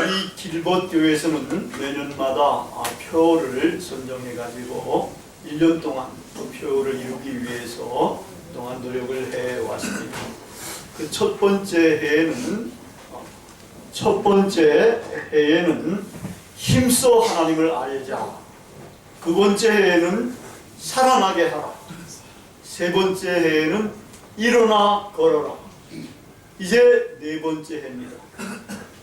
이 길벗 교회에서는 매년마다 표를 선정해 가지고 1년 동안 그 표를 이루기 위해서 그동안 노력을 해 왔습니다. 그 첫 번째 해에는 힘써 하나님을 알자. 두 번째 해에는 살아나게 하라. 세 번째 해에는 일어나 걸어라. 이제 네 번째 해입니다.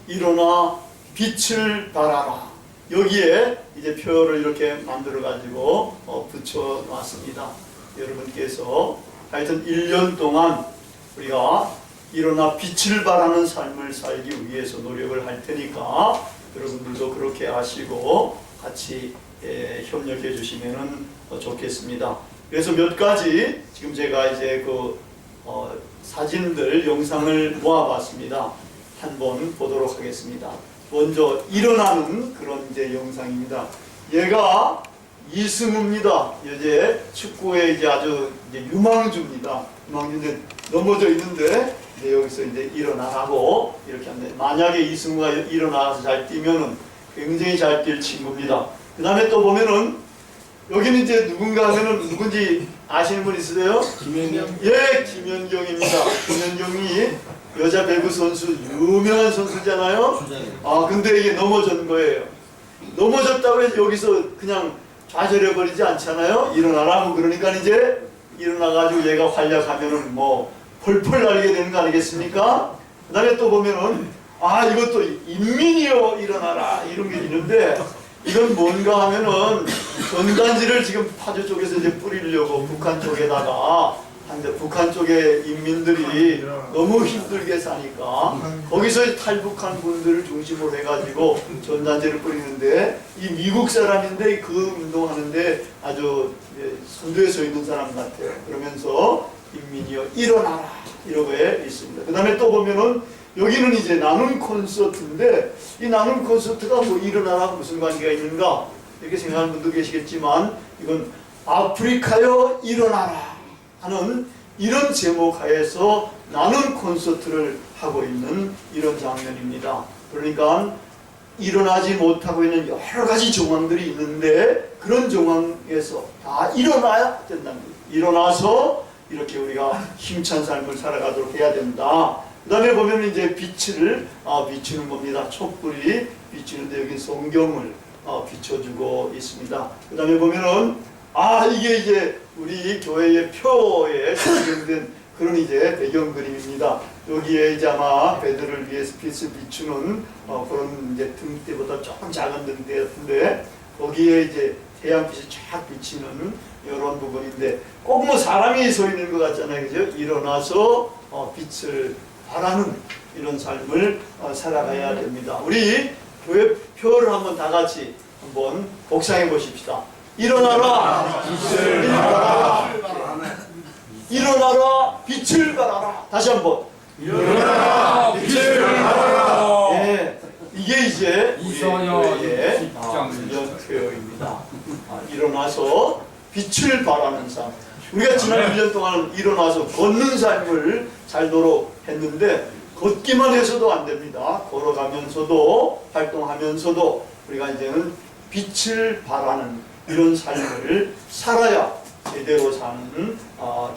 일어나 빛을 발하라. 여기에 이제 표를 이렇게 만들어 가지고 붙여 놨습니다. 여러분께서 하여튼 1년 동안 우리가 일어나 빛을 발하는 삶을 살기 위해서 노력을 할 테니까 여러분들도 그렇게 하시고 같이 협력해 주시면 좋겠습니다. 그래서 몇 가지 지금 제가 이제 그 사진들, 영상을 모아봤습니다. 한번 보도록 하겠습니다. 먼저 일어나는 그런 이제 영상입니다. 얘가 이승우입니다. 이제 축구에 이제 아주 이제 유망주입니다. 유망주인데 넘어져 있는데 이제 여기서 이제 일어나라고 이렇게 하는데, 만약에 이승우가 일어나서 잘 뛰면은 굉장히 잘 뛸 친구입니다. 그 다음에 또 보면은 여기는 이제 누군가 하면은 누군지 아시는 분 있으세요? 김연경. 예, 김연경입니다. 김연경이 여자 배구 선수, 유명한 선수잖아요. 근데 이게 넘어진 거예요. 넘어졌다고 해서 여기서 그냥 좌절해버리지 않잖아요. 일어나라고. 그러니까 이제 일어나가지고 얘가 활약하면은 뭐 펄펄 날게 되는 거 아니겠습니까? 그 다음에 또 보면은 이것도 인민이여 일어나라 이런 게 있는데, 이건 뭔가 하면은 전단지를 지금 파주 쪽에서 이제 뿌리려고 북한 쪽에다가 하는데, 북한 쪽의 인민들이 너무 힘들게 사니까 거기서 탈북한 분들을 중심으로 해가지고 전단지를 뿌리는데, 이 미국 사람인데 그 운동하는데 아주 선두에 서 있는 사람 같아요. 그러면서 인민이여 일어나라 이러고 있습니다. 그 다음에 또 보면은 여기는 이제 나눔 콘서트인데, 이 나눔 콘서트가 뭐 일어나라 무슨 관계가 있는가 이렇게 생각하는 분도 계시겠지만, 이건 아프리카여 일어나라 하는 이런 제목 하에서 나눔 콘서트를 하고 있는 이런 장면입니다. 그러니까 일어나지 못하고 있는 여러 가지 정황들이 있는데, 그런 정황에서 다 일어나야 된다는 거예요. 일어나서 이렇게 우리가 힘찬 삶을 살아가도록 해야 된다. 그 다음에 보면 이제 빛을 비추는 겁니다. 촛불이 비추는데 여기 성경을 비춰주고 있습니다. 그 다음에 보면은 이게 이제 우리 교회의 표에 적용된 그런 이제 배경 그림입니다. 여기에 이제 아마 배들을 위해서 빛을 비추는 그런 이제 등대보다 조금 작은 등대 같은데, 거기에 이제 태양빛이 쫙 비치는 이런 부분인데, 꼭 뭐 사람이 서 있는 것 같잖아요, 그죠? 일어나서 빛을 바라는 이런 삶을 살아가야 됩니다. 우리 교회 표를 한번 다 같이 한번 복상해 보십시다. 일어나라, 빛을 발하라. 일어나라, 빛을 발하라. 다시 한번. 일어나라, 빛을 발하라. 예, 이게 이제 이선영 우리의 훈련표입니다. 일어나서 빛을 발하는 삶. 우리가 지난 1년 동안 일어나서 걷는 삶을 살도록 했는데, 걷기만 해서도 안 됩니다. 걸어가면서도 활동하면서도 우리가 이제는 빛을 발하는 이런 삶을 살아야 제대로 사는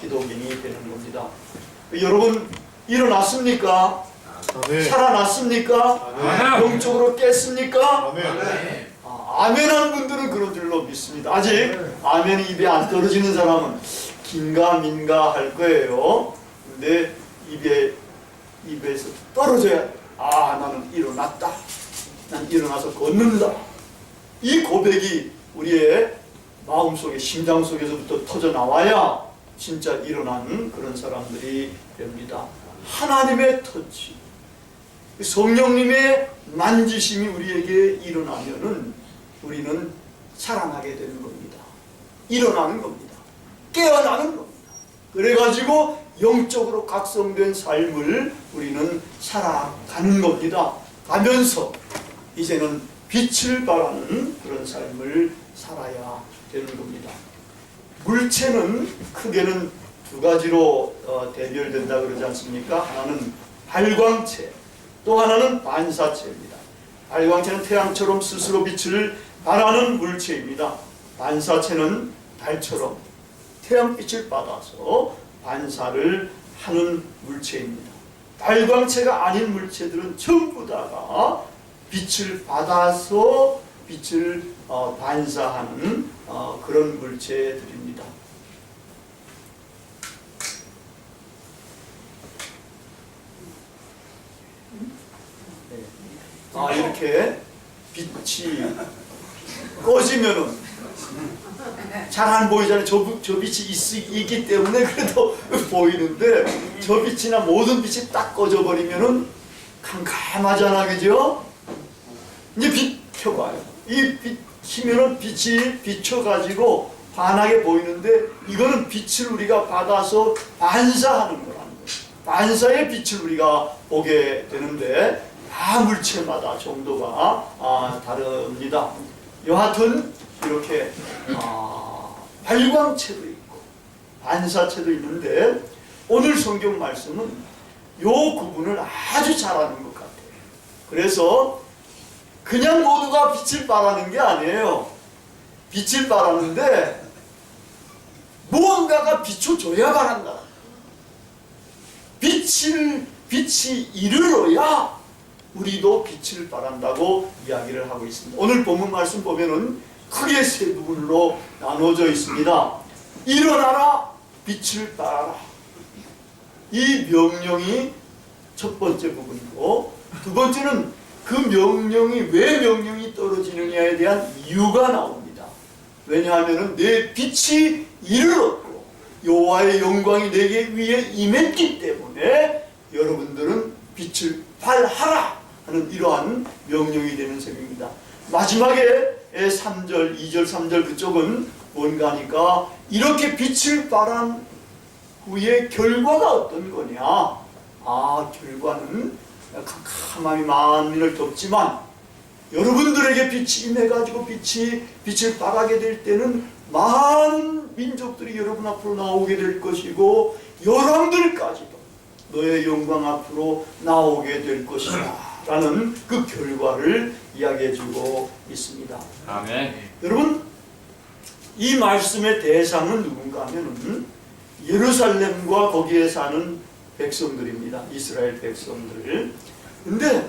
기독인이 되는 겁니다. 여러분 일어났습니까? 살아났습니까? 영적으로 깼습니까? 아멘한 분들은 그런 줄로 믿습니다. 아직 아멘이 입에 안 떨어지는 사람은 긴가 민가 할 거예요. 근데 입에서 떨어져야 나는 일어났다. 난 일어나서 걷는다. 이 고백이 우리의 마음속에, 심장 속에서부터 터져 나와야 진짜 일어나는 그런 사람들이 됩니다. 하나님의 터치, 성령님의 만지심이 우리에게 일어나면은 우리는 살아나게 되는 겁니다. 일어나는 겁니다. 깨어나는 겁니다. 그래가지고 영적으로 각성된 삶을 우리는 살아가는 겁니다. 가면서 이제는 빛을 발하는 그런 삶을 살아야 되는 겁니다. 물체는 크게는 두 가지로 대별된다 그러지 않습니까? 하나는 발광체, 또 하나는 반사체입니다. 발광체는 태양처럼 스스로 빛을 발하는 물체입니다. 반사체는 달처럼 태양빛을 받아서 반사를 하는 물체입니다. 발광체가 아닌 물체들은 전부 다가 빛을 받아서 빛을 반사하는 그런 물체들입니다. 이렇게 빛이 꺼지면은 잘 안 보이잖아요. 저 빛이 있기 때문에 그래도 보이는데 저 빛이나 모든 빛이 딱 꺼져버리면은 캄캄하잖아, 그죠? 이제 빛 켜봐요. 이 빛 키면은 빛이 비춰가지고 환하게 보이는데 이거는 빛을 우리가 받아서 반사하는 거라는 거예요. 반사의 빛을 우리가 보게 되는데 다 물체마다 정도가 다릅니다. 여하튼 이렇게 발광체도 있고 반사체도 있는데 오늘 성경 말씀은 요 구분을 아주 잘하는 것 같아요. 그래서 그냥 모두가 빛을 발하는 게 아니에요. 빛을 발하는데 무언가가 비춰줘야 발한다. 빛이 이르러야 우리도 빛을 발한다고 이야기를 하고 있습니다. 오늘 본문 말씀 보면은 크게 세 부분으로 나눠져 있습니다. 일어나라, 빛을 발하라. 이 명령이 첫 번째 부분이고, 두 번째는 그 명령이 왜 명령이 떨어지느냐에 대한 이유가 나옵니다. 왜냐하면 내 빛이 이르렀고 여호와의 영광이 내게 위에 임했기 때문에 여러분들은 빛을 발하라 하는 이러한 명령이 되는 셈입니다. 마지막에 3절, 2절, 3절 그쪽은 뭔가 하니까 이렇게 빛을 발한 후에 결과가 어떤 거냐. 결과는 캄캄함이 만민을 덮지만 여러분들에게 빛이 임해가지고 빛을 발하게 될 때는 많은 민족들이 여러분 앞으로 나오게 될 것이고 여러분들까지도 너의 영광 앞으로 나오게 될 것이다 라는 그 결과를 이야기해주고 있습니다. 아멘. 여러분, 이 말씀의 대상은 누군가 하면은 예루살렘과 거기에 사는 백성들입니다. 이스라엘 백성들. 근데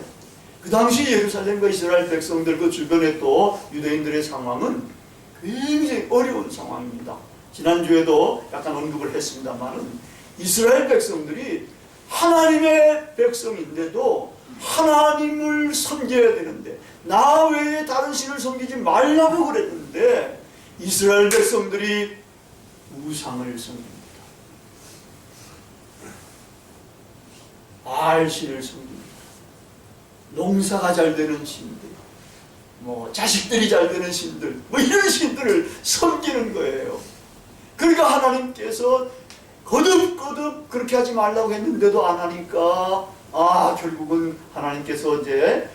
그 당시 예루살렘과 이스라엘 백성들 그 주변에 또 유대인들의 상황은 굉장히 어려운 상황입니다. 지난주에도 약간 언급을 했습니다만은 이스라엘 백성들이 하나님의 백성인데도 하나님을 섬겨야 되는데 나 외에 다른 신을 섬기지 말라고 그랬는데 이스라엘 백성들이 우상을 섬깁니다. 바알신을 섬깁니다. 농사가 잘 되는 신들, 자식들이 잘 되는 신들, 이런 신들을 섬기는 거예요. 그러니까 하나님께서 거듭거듭 그렇게 하지 말라고 했는데도 안 하니까 결국은 하나님께서 이제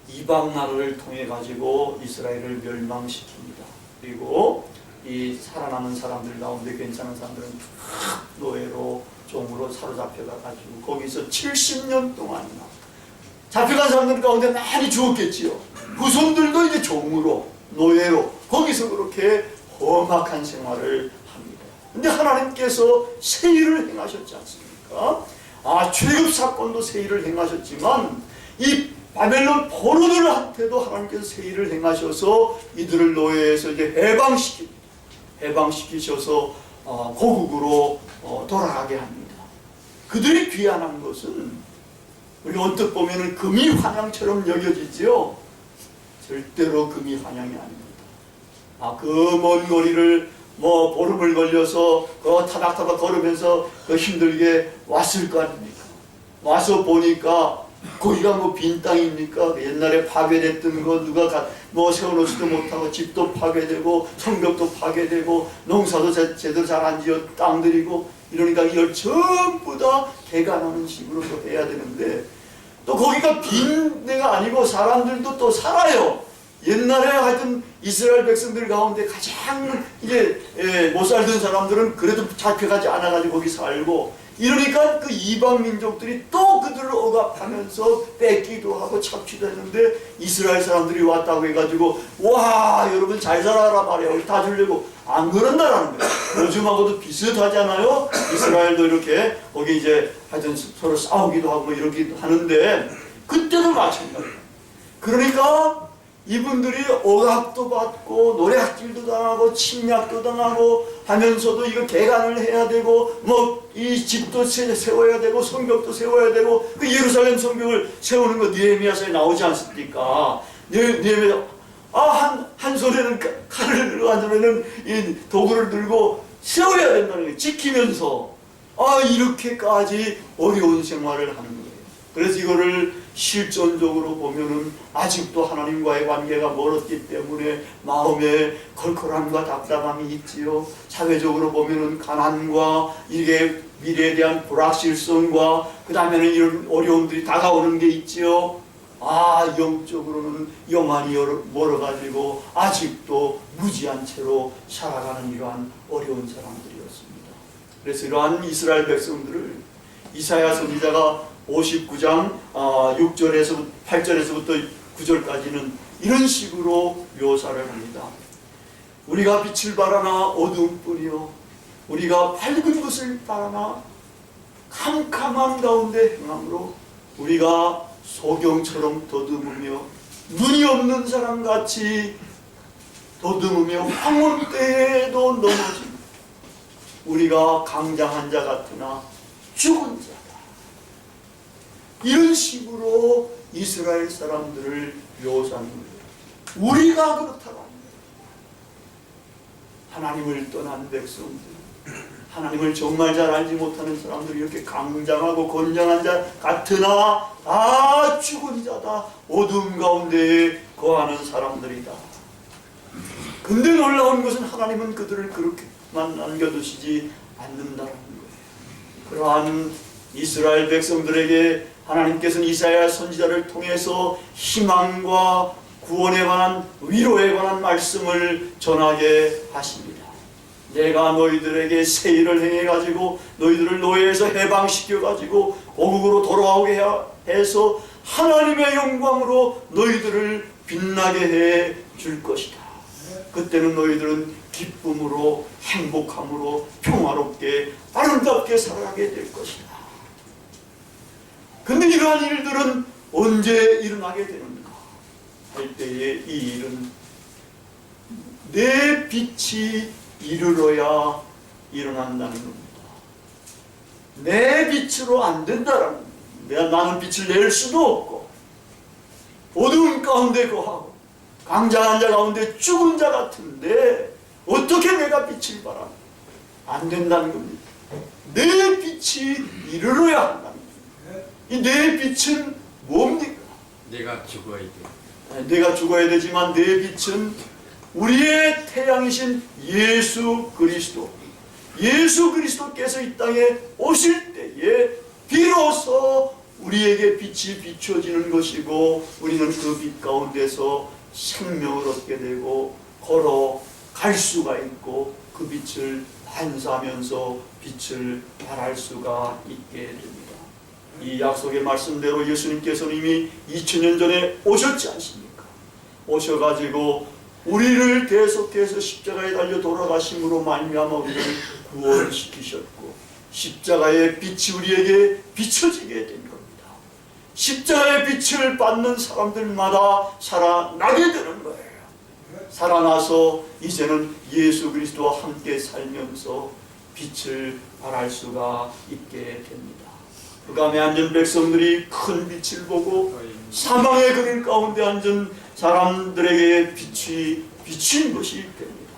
이방 나라를 통해 가지고 이스라엘을 멸망시킵니다. 그리고 이 살아남은 사람들 가운데 괜찮은 사람들은 다 노예로 종으로 사로잡혀가 가지고 거기서 70년 동안이나 잡혀간 사람들 가운데 많이 죽었겠지요. 후손들도 이제 종으로 노예로 거기서 그렇게 험악한 생활을 합니다. 근데 하나님께서 세일을 행하셨지 않습니까? 출애굽 사건도 세일을 행하셨지만 이 바벨론 포로들한테도 하나님께서 세일을 행하셔서 이들을 노예에서 이제 해방시키셔서 고국으로 돌아가게 합니다. 그들이 귀환한 것은 우리 언뜻 보면은 금이 환향처럼 여겨지죠. 절대로 금이 환향이 아닙니다. 그 먼 거리를 보름을 걸려서 타닥타닥 걸으면서 힘들게 왔을 거 아닙니까? 와서 보니까 거기가 빈 땅입니까? 옛날에 파괴됐던 거 누가 세워놓지도 못하고 집도 파괴되고 성벽도 파괴되고 농사도 제대로 잘 안 지어 땅들이고 이러니까 이걸 전부 다 개간하는 식으로 또 해야 되는데 또 거기가 빈 데가 아니고 사람들도 또 살아요. 옛날에 하여튼 이스라엘 백성들 가운데 가장 이제 못 살던 사람들은 그래도 잡혀가지 않아가지고 거기 살고 이러니까 그 이방 민족들이 또 그들을 억압하면서 뺏기도 하고 착취도 했는데 이스라엘 사람들이 왔다고 해가지고 와 여러분 잘 살아라 말이야 다 주려고 안 그런다라는 거예요. 요즘하고도 비슷하잖아요. 이스라엘도 이렇게 거기 이제 하여튼 서로 싸우기도 하고 뭐 이러기도 하는데 그때도 마찬가지예요. 그러니까 이분들이 억압도 받고 노략질도 당하고 침략도 당하고 하면서도 이거 개간을 해야 되고 뭐 이 집도 세워야 되고 성벽도 세워야 되고 그 예루살렘 성벽을 세우는 거 느헤미야서에 나오지 않습니까? 느헤미야 한 손에는 칼을 들고 한 손에는 이 도구를 들고 세워야 된다는 거예요. 지키면서 이렇게까지 어려운 생활을 하는 거예요. 그래서 이거를 실존적으로 보면은 아직도 하나님과의 관계가 멀었기 때문에 마음에 걸걸함과 답답함이 있지요. 사회적으로 보면은 가난과 이게 미래에 대한 불확실성과 그 다음에는 이런 어려움들이 다가오는 게 있지요. 영적으로는 영안이 멀어가지고 아직도 무지한 채로 살아가는 이러한 어려운 사람들이었습니다. 그래서 이러한 이스라엘 백성들을 이사야 선지자가 59장 6절에서 8절에서부터 9절까지는 이런 식으로 묘사를 합니다. 우리가 빛을 바라나 어두움뿐이요 우리가 밝은 것을 바라나 캄캄한 가운데 행함으로 우리가 소경처럼 더듬으며 눈이 없는 사람같이 더듬으며 황혼때에도 넘어진 우리가 강장한 자 같으나 죽은 자다. 이런 식으로 이스라엘 사람들을 묘사하는 거예요. 우리가 그렇다고 합니다. 하나님을 떠난 백성들, 하나님을 정말 잘 알지 못하는 사람들이 이렇게 강장하고 건장한 자 같으나 다 죽은 자다. 어두움 가운데에 거하는 사람들이다. 근데 놀라운 것은 하나님은 그들을 그렇게만 남겨두시지 않는다는 거예요. 그러한 이스라엘 백성들에게 하나님께서는 이사야 선지자를 통해서 희망과 구원에 관한 위로에 관한 말씀을 전하게 하십니다. 내가 너희들에게 새 일을 행해가지고 너희들을 노예에서 해방시켜가지고 고국으로 돌아오게 해서 하나님의 영광으로 너희들을 빛나게 해 줄 것이다. 그때는 너희들은 기쁨으로 행복함으로 평화롭게 아름답게 살아가게 될 것이다. 근데 이러한 일들은 언제 일어나게 되는가 할 때에 이 일은 내 빛이 이르러야 일어난다는 겁니다. 내 빛으로 안 된다라는 겁니다. 나는 빛을 낼 수도 없고 어두운 가운데 거하고 강장한 자 가운데 죽은 자 같은데 어떻게 내가 빛을 바라? 안 된다는 겁니다. 내 빛이 이르러야 한다는 겁니다. 이 내 빛은 뭡니까? 내가 죽어야 돼. 내가 죽어야 되지만 내 빛은 우리의 태양이신 예수 그리스도, 예수 그리스도께서 이 땅에 오실 때에 비로소 우리에게 빛이 비춰지는 것이고 우리는 그 빛 가운데서 생명을 얻게 되고 걸어갈 수가 있고 그 빛을 반사하면서 빛을 발할 수가 있게 됩니다. 이 약속의 말씀대로 예수님께서는 이미 2000년 전에 오셨지 않습니까? 오셔가지고 우리를 계속해서 십자가에 달려 돌아가심으로 말미암아 우리를 구원시키셨고 십자가의 빛이 우리에게 비춰지게 된 겁니다. 십자가의 빛을 받는 사람들마다 살아나게 되는 거예요. 살아나서 이제는 예수 그리스도와 함께 살면서 빛을 발할 수가 있게 됩니다. 흑암에 앉은 백성들이 큰 빛을 보고 사망의 그늘 가운데 앉은 사람들에게 빛이 비친 것이 됩니다.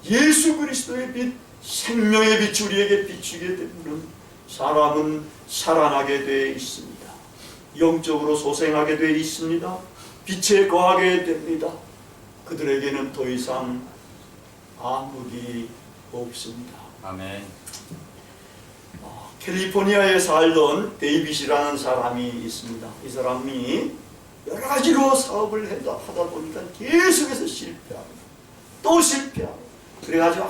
예수 그리스도의 빛, 생명의 빛이 우리에게 비추게 되면 사람은 살아나게 되어 있습니다. 영적으로 소생하게 되어 있습니다. 빛에 거하게 됩니다. 그들에게는 더 이상 암흑이 없습니다. 아멘. 캘리포니아에 살던 데이빗이라는 사람이 있습니다. 이 사람이 여러 가지로 사업을 하다 보니까 계속해서 실패하고 또 실패하고 그래가지고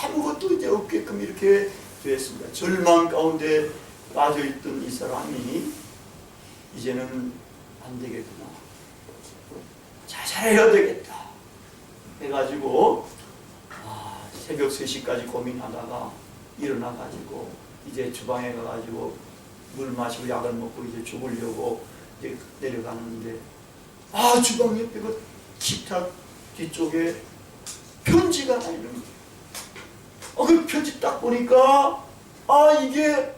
아무것도 이제 없게끔 이렇게 되었습니다. 절망 가운데 빠져있던 이 사람이 이제는 안 되겠구나, 자살해야 되겠다 해가지고 새벽 3시까지 고민하다가 일어나가지고 이제 주방에 가가지고 물 마시고 약을 먹고 이제 죽으려고 이제 내려가는데 주방 옆에 그 식탁 뒤쪽에 편지가 하나 있는 거예요. 그 편지 딱 보니까 이게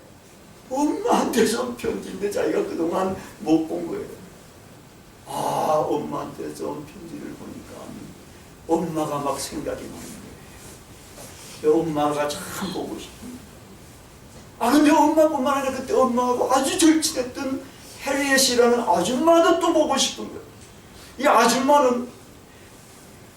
엄마한테 쏜 편지인데 자기가 그동안 못 본 거예요. 엄마한테 쏜 편지를 보니까 엄마가 막 생각이 나는 거예요. 엄마가 참 보고 싶은. 근데 엄마뿐만 아니라 그때 엄마하고 아주 절친했던 해리엣이라는 아줌마도 또 보고 싶은 거예요. 이 아줌마는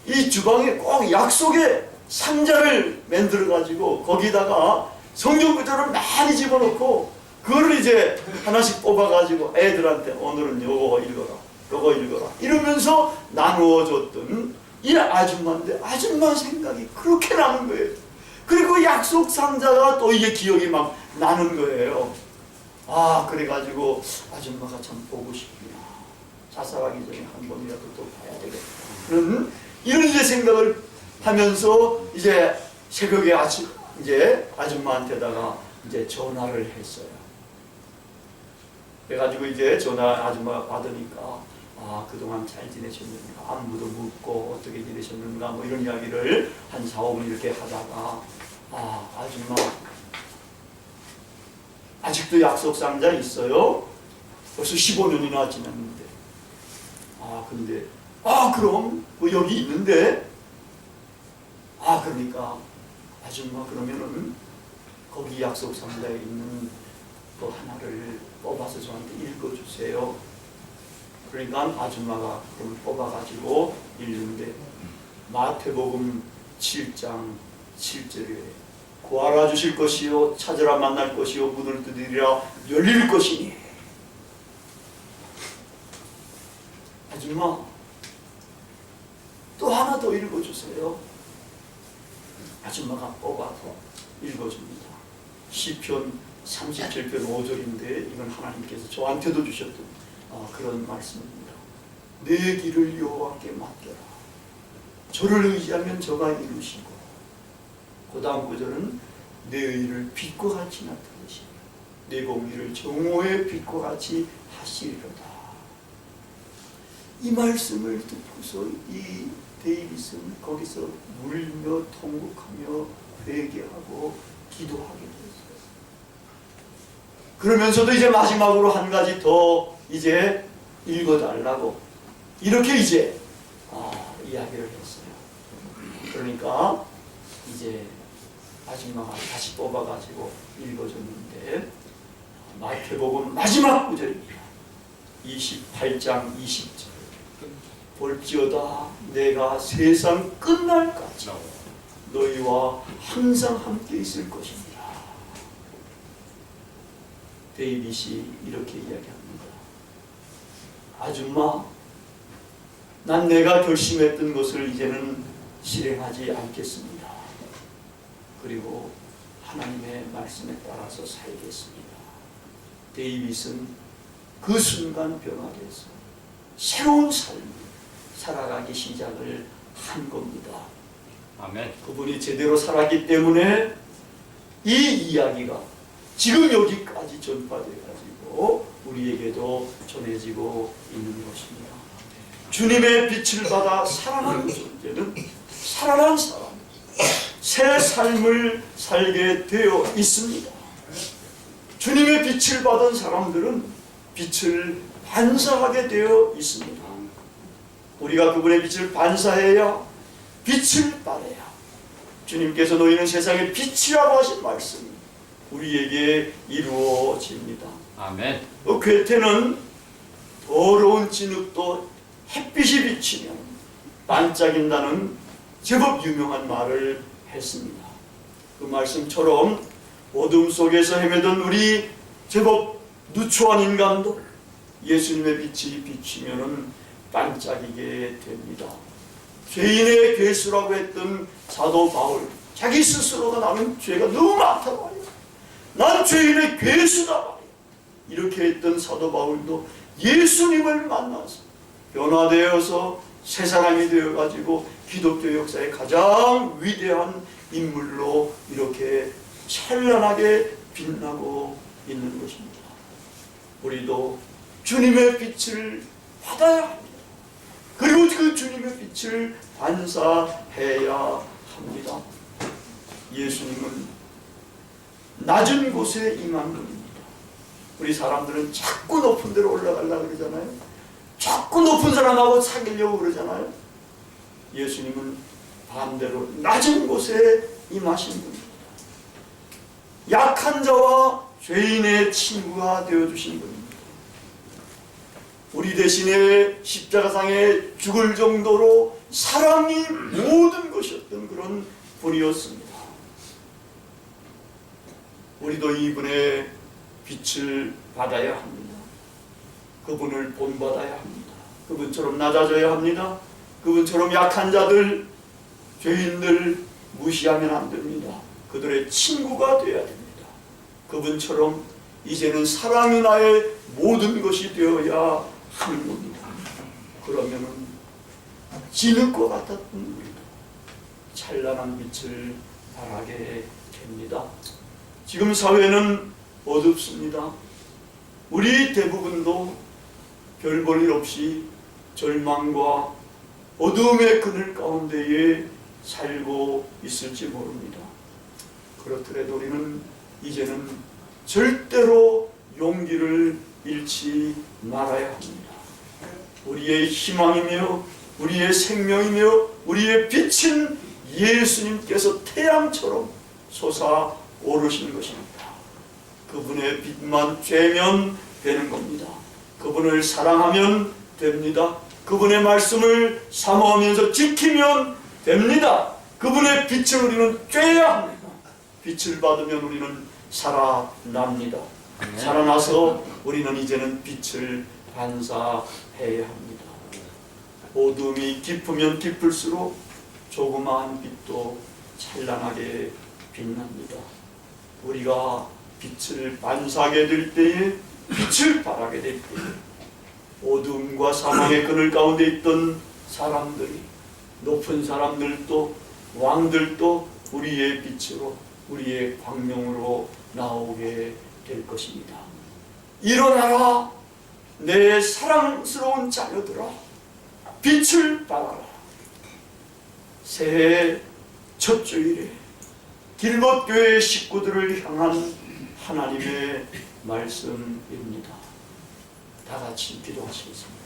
이 주방에 꼭 약속의 상자를 만들어가지고 거기다가 성경 구절을 많이 집어넣고 그거를 이제 하나씩 뽑아가지고 애들한테 오늘은 요거 읽어라, 요거 읽어라 이러면서 나누어줬던 이 아줌마인데 아줌마 생각이 그렇게 나는 거예요. 그리고 약속 상자가 또 이게 기억이 막 나는 거예요. 그래가지고 아줌마가 참 보고 싶구나. 자살하기 전에 한 번이라도 또 봐야 되겠다. 이런 이제 생각을 하면서 이제 새벽에 이제 아줌마한테다가 이제 전화를 했어요. 그래가지고 이제 전화 아줌마가 받으니까 그동안 잘 지내셨는가, 안부도 묻고 어떻게 지내셨는가 뭐 이런 이야기를 한 4, 5분 이렇게 하다가 아줌마 아직도 약속 상자 있어요? 벌써 15년이나 지났는데. 근데 그럼 뭐 여기 있는데. 그러니까 아줌마 그러면은 거기 약속 상자에 있는 그 하나를 뽑아서 저한테 읽어주세요. 그러니까 아줌마가 그럼 뽑아가지고 읽는데 마태복음 7장 7절에 구하라 주실 것이요 찾으라 만날 것이요 문을 두드리라 열릴 것이니. 아줌마 또 하나 더 읽어주세요. 아줌마가 뽑아서 읽어줍니다. 시편 37편 5절인데 이건 하나님께서 저한테도 주셨던 그런 말씀입니다. 내 길을 여호와께 맡겨라. 저를 의지하면 저가 이루시고, 그 다음 구절은 내 의를 빛과 같이 나타내시며 내 공의를 정오의 빛과 같이 하시리로다. 이 말씀을 듣고서 이 데이빗은 거기서 울며 통곡하며 회개하고 기도하게 됐어요. 그러면서도 이제 마지막으로 한 가지 더 이제 읽어달라고 이렇게 이제 이야기를 했어요. 그러니까 이제 아줌마가 다시 뽑아가지고 읽어줬는데 마태복음 마지막 구절입니다. 28장 20절. 볼지어다 내가 세상 끝날까지 너희와 항상 함께 있을 것입니다. 데이빗이 이렇게 이야기합니다. 아줌마, 난 내가 결심했던 것을 이제는 실행하지 않겠습니다. 그리고 하나님의 말씀에 따라서 살겠습니다. 데이빗은 그 순간 변화돼서 새로운 삶을 살아가기 시작을 한 겁니다. 아멘. 그분이 제대로 살았기 때문에 이 이야기가 지금 여기까지 전파돼가지고 우리에게도 전해지고 있는 것입니다. 주님의 빛을 받아 살아난 존재는 살아난 사람, 새 삶을 살게 되어 있습니다. 주님의 빛을 받은 사람들은 빛을 반사하게 되어 있습니다. 우리가 그분의 빛을 반사해야 빛을 발해야 주님께서 너희는 세상의 빛이라고 하신 말씀이 우리에게 이루어집니다. 아멘. 괴테는 더러운 진흙도 햇빛이 비치면 반짝인다는 제법 유명한 말을 했습니다. 그 말씀처럼 어둠 속에서 헤매던 우리 제법 누추한 인간도 예수님의 빛이 비치면은 반짝이게 됩니다. 죄인의 괴수라고 했던 사도 바울, 자기 스스로가 나는 죄가 너무 많다고 해요. 난 죄인의 괴수다. 이렇게 했던 사도 바울도 예수님을 만나서 변화되어서 새 사람이 되어가지고 기독교 역사의 가장 위대한 인물로 이렇게 찬란하게 빛나고 있는 것입니다. 우리도 주님의 빛을 받아야 합니다. 그리고 그 주님의 빛을 반사해야 합니다. 예수님은 낮은 곳에 임한 분입니다. 우리 사람들은 자꾸 높은 데로 올라가려고 그러잖아요. 자꾸 높은 사람하고 사귀려고 그러잖아요. 예수님은 반대로 낮은 곳에 임하신 분입니다. 약한 자와 죄인의 친구가 되어주신 분입니다. 우리 대신에 십자가상에 죽을 정도로 사랑이 모든 것이었던 그런 분이었습니다. 우리도 이분의 빛을 받아야 합니다. 그분을 본받아야 합니다. 그분처럼 낮아져야 합니다. 그분처럼 약한 자들, 죄인들 무시하면 안 됩니다. 그들의 친구가 되어야 됩니다. 그분처럼 이제는 사랑이 나의 모든 것이 되어야 하는 겁니다. 그러면은 진흙과 같았던 우리도 찬란한 빛을 발하게 됩니다. 지금 사회는 어둡습니다. 우리 대부분도 별 볼 일 없이 절망과 어두움의 그늘 가운데에 살고 있을지 모릅니다. 그렇더라도 우리는 이제는 절대로 용기를 잃지 말아야 합니다. 우리의 희망이며 우리의 생명이며 우리의 빛은 예수님께서 태양처럼 솟아오르시는 것입니다. 그분의 빛만 쬐면 되는 겁니다. 그분을 사랑하면 됩니다. 그분의 말씀을 사모하면서 지키면 됩니다. 그분의 빛을 우리는 쬐야 합니다. 빛을 받으면 우리는 살아납니다. 살아나서 우리는 이제는 빛을 반사해야 합니다. 어둠이 깊으면 깊을수록 조그마한 빛도 찬란하게 빛납니다. 우리가 빛을 반사하게 될 때에, 빛을 발하게 될 때에 어둠과 사망의 그늘 가운데 있던 사람들이, 높은 사람들도 왕들도 우리의 빛으로, 우리의 광명으로 나오게 될 것입니다. 일어나라 내 사랑스러운 자녀들아, 빛을 발하라. 새해 첫 주일에 길벗교회 식구들을 향한 하나님의 말씀입니다. 다 같이 기도하시겠습니다.